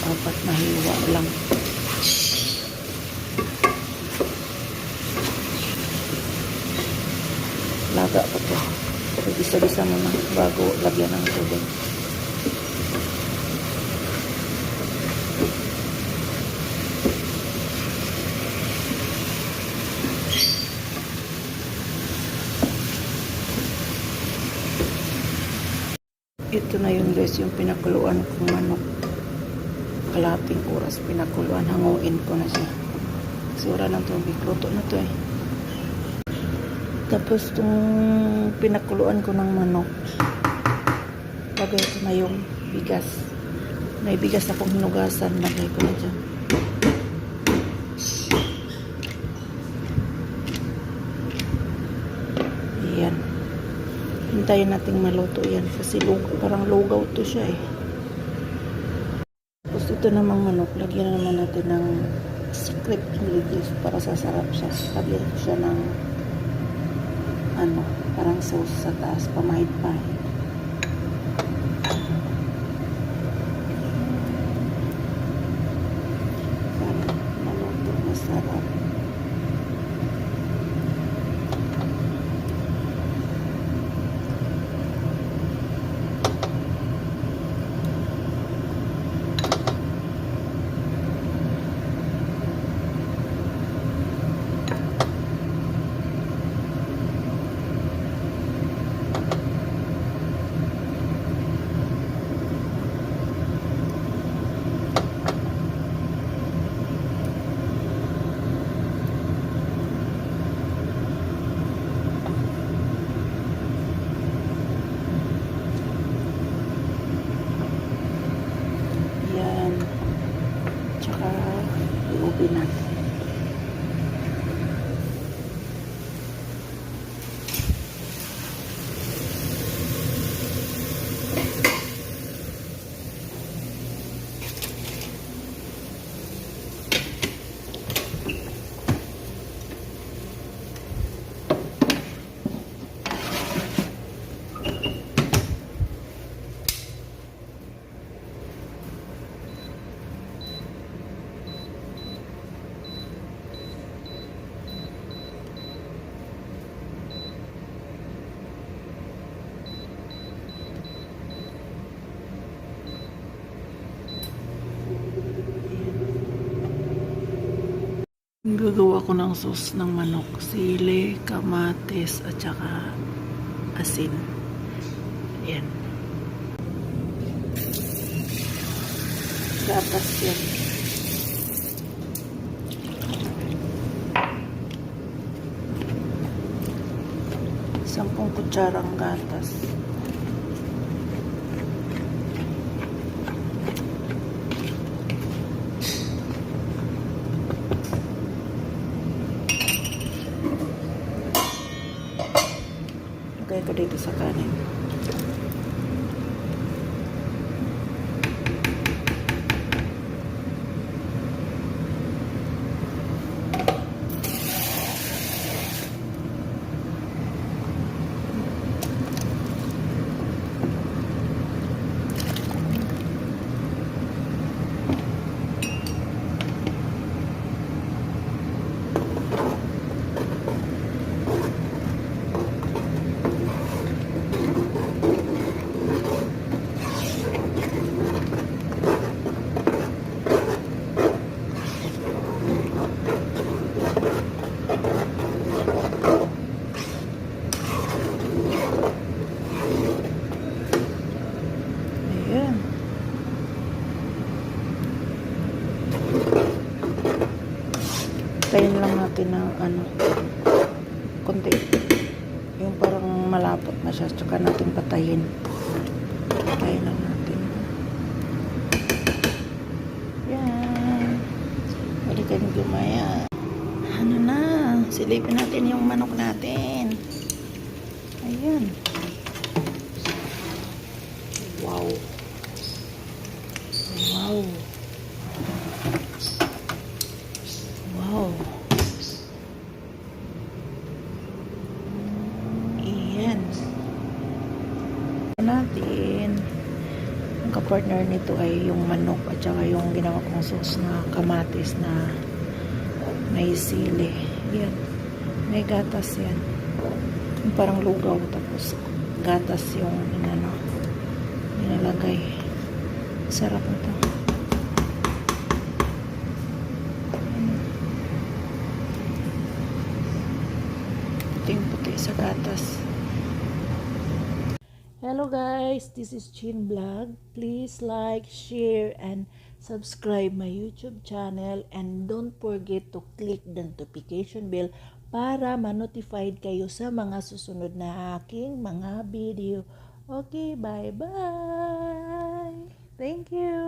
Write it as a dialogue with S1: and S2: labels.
S1: Apat na hiwa lang. Laga pa to. Isa-isa mo na bago lagyan ng tubig. Ito na yun guys, yung pinakuluan kong manok. Kalahating oras pinakuluan. Hanguin ko na siya. Sura ng tubig. Luto na to eh. Tapos itong pinakuluan ko ng manok. Lagay ko na yung bigas. May bigas akong hinugasan. Lagay ko na dyan. Ayan. Hintayin nating maluto yan kasi parang lugaw to siya eh. Tapos ito namang manok, lagyan naman natin ng secret ingredients para sasarap siya. Lagyan ko siya ng parang sauce sa taas, pamahid-pahid. Para maluto, masarap. Tsaka i-open natin. Gagawa ko ng sauce ng manok, sili, kamatis, at saka asin. Ayan. Gatas yan. Sampung kutsarang gatas. Lagay ko dito sa kanin. Tayin lang natin ng konti. Yung parang malapot na siya. Tsaka natin patayin. Tayin lang natin. Yan. Balikan gumaya. Ano na? Silipin natin yung manok natin. Ayan. Wow. Wow. Wow. Iyan. Natin. Ang partner nito ay yung manok at saka yung ginawa kong sauce na kamatis na may sili. Yan. May gatas yan. Yung parang lugaw tapos gatas yung nilalagay. Sarap nito. Puting-puti sa gatas. Hello guys, this is Chin Vlog. Please like, share, and subscribe my YouTube channel, and don't forget to click the notification bell para ma-notified kayo sa mga susunod na aking mga video. Okay, bye-bye! Thank you!